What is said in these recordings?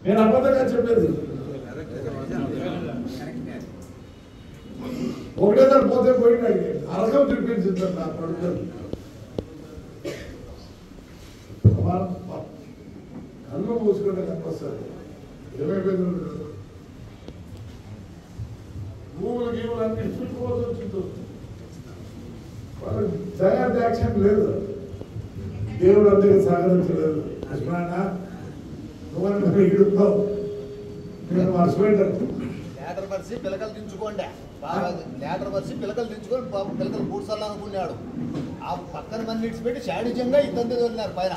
నేను అబద్ధంగా చెప్పేది ఒకటేసారి పోతే పోయినాడు అరకం చూపించింది నా కొడుకు కళ్ళు మూసుకుంటే కనిపిస్తారు 20 భూములు గీములు అన్ని ఇచ్చుకోవాల్సి వచ్చింది వాళ్ళకి తయారు యాక్షన్ లేదు దేవుడు అందుకే సహకరించలేదు లక్ష్మణ నువ్వు ఈడుతావు నేను మర్చిపోయింటాను లేటర్ పరిచి పిలకలు దించుకోండి లేటర్ పరిచి పిలకలు దించుకొని పిలకలు పూడ్చాలని అనుకున్నాడు ఆ పక్కన మంది ఇడిచిపెట్టి శాడిజంగా ఇబ్బంది తోలినారు పైన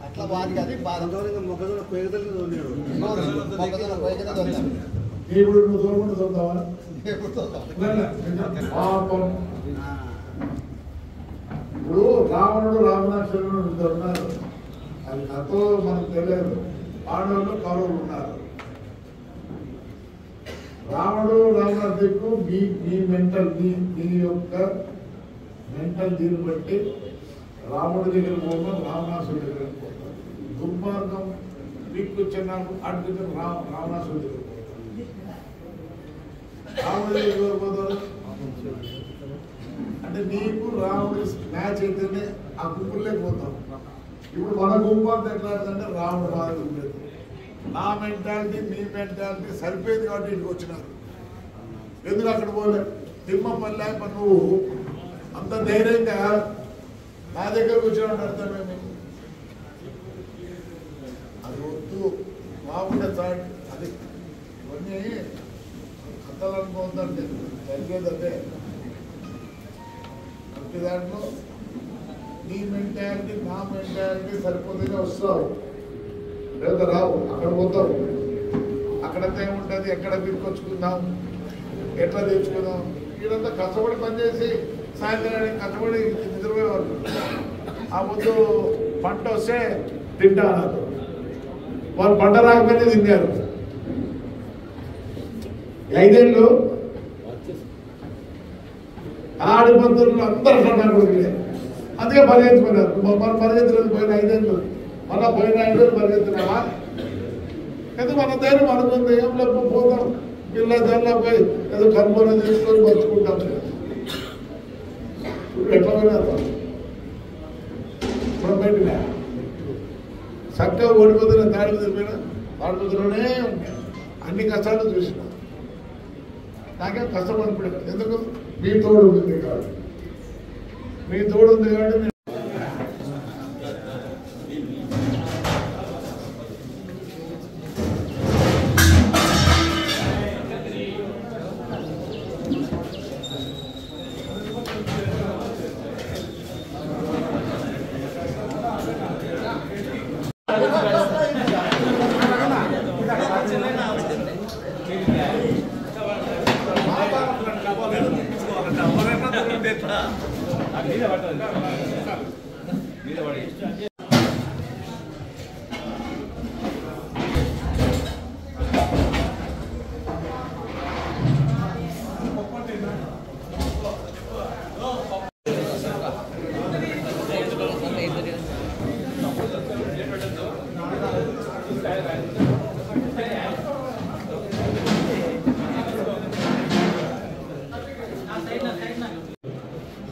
అట్లా వారికి అది బాధ మొక్కజొన్న కొయ్యదలు తోలినాడు మొక్కజొన్న కొయ్యగా తోలినారు ఇప్పుడు నువ్వు తోలుకుంటూ తోలుతావా పాపం ఇప్పుడు రావణుడు రావణాసురుడు ఉన్నారు అది కథలో మనకు తెలియదు పాండవులు కౌరవులు ఉన్నారు రావణుడు రావణాసురుడు మీ మెంటల్ మీ యొక్క మెంటల్ దీన్ని బట్టి రాముడి దగ్గర పోతాం రావణాసురుడి దగ్గర పోతాం దుర్మార్గం మీకు చిన్నాడు అడ్డు రావణాసురుడి దగ్గర పోతాం రాముడి దగ్గర పోతారు అంటే నీకు రాముడి మ్యాచ్ అయితేనే ఆ గుంపులే పోతాం ఇప్పుడు మన గుంపు అంతా ఎట్లా అంటే రాముడు బాధ ఉండేది నా మెంటాలిటీ మీ మెంటాలిటీ సరిపోయేది కాబట్టి ఇంటికి వచ్చినారు ఎందుకు అక్కడ పోలే తిమ్మపల్లి నువ్వు అంత ధైర్యంగా నా దగ్గరకు వచ్చినట్టు అర్థమేమి అది వద్దు బాగుండే చాట్ అది ఇవన్నీ కథలు అనుకోవద్దంటే జరిగేదంటే ప్రతి దాంట్లో నీ మెంటాలిటీ నా మెంటాలిటీ సరిపోతేనే వస్తావు లేదా రావు అక్కడ పోతావు అక్కడంతా ఏముంటుంది ఎక్కడ తీసుకొచ్చుకుందాం ఎట్లా తెచ్చుకుందాం వీళ్ళంతా కష్టపడి పనిచేసి సాయంత్రానికి కష్టపడి నిద్రపోయేవాళ్ళు ఆ ముందు పంట వస్తే తింటా అన్నారు వాళ్ళు పంట రాకపోతే తిన్నారు 5 ఏళ్ళు ఆడిపంతులు అందరూ కొడుకులే అందుకే పరిగెత్తుకున్నారు మనం పరిగెత్తలేదు పోయిన 5 ఏళ్ళు మళ్ళా పోయిన 5 ఏళ్ళు పరిగెత్తున్నావా ఎందుకు మన ధైర్యం అనుకుంది ఏం లేకపోతే పోతాం పిల్ల దానిలో పోయి ఏదో కర్మూరం తీసుకొని పంచుకుంటాం ఎట్లా పోయినారు ఇప్పుడు బయటగా చక్కగా ఓడిపోతున్న తాడిపోతున్నా తాడిపోతులోనే అన్ని కష్టాలు చూసిన నాకేం కష్టం అనిపించదు ఎందుకు మీ తోడు ఉంది కాబట్టి మీ తోడు ఉంది కాబట్టి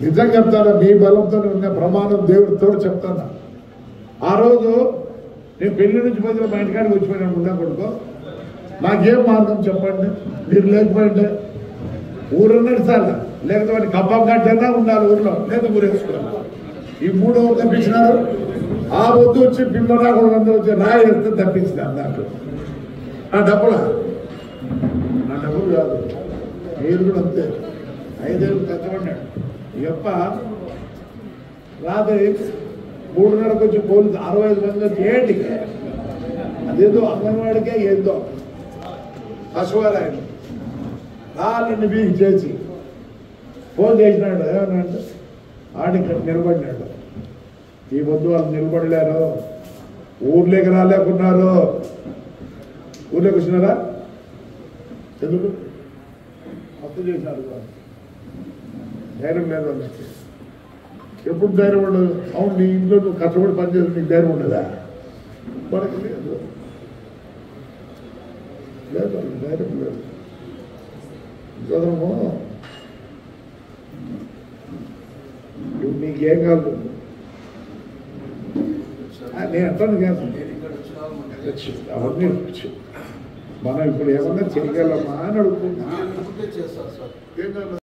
నిజం చెప్తాను మీ బలంతో ఉన్న ప్రమాణం దేవుడితో చెప్తాను ఆ రోజు నేను పెళ్లి నుంచి పోతే మా ఇంటికాడికి వచ్చిపోయినాను ఉన్నా కొడుకో నాకేం మార్గం చెప్పండి మీరు లేకపోయింటే ఊరున్నది సార్ లేకపోతే కప్పం కట్టేనా ఉండాలి ఊర్లో లేదా ఊరేసుకోవాలి ఈ 3 ఊరు తప్పించినారు ఆ వద్దు వచ్చి పిల్లలు కూడా అందరూ వచ్చి రాయి వేస్తే తప్పించినారు నాకు నా డబ్బులు కాదు మీరు కూడా అంతే 5 ఏళ్ళు కష్టపడ్డాడు ఎప్ప రాత్రి 3:30 వచ్చి పోలీసు 65 మంది వచ్చి ఏంటి అదేదో అంగన్వాడికే ఏందో పశువారాయణ రాళ్ళని బీకి చేసి ఫోన్ చేసినాడు ఏమన్నాడు ఆడికి నిలబడినాడు ఈ పొద్దు వాళ్ళు నిలబడలేరు ఊర్లోకి రాలేకున్నారు ఊర్లోకి వచ్చినారా ఎందుకు అప్పు చేసినారు ధైర్యం లేదు వాళ్ళకి ఎప్పుడు ధైర్యం ఉండదు అవును నీ ఇంట్లో నువ్వు కష్టపడి పనిచేసి నీకు ధైర్యం ఉండదా మనకి లేదు లేదు ధైర్యం లేదు కుదరము. నువ్వు నీకేం కాదు నేను అంటాను కాదు అవన్నీ మనం ఇప్పుడు ఏమన్నా చేయగలమా అని అడుగుతున్నా. చేస్తారు సార్.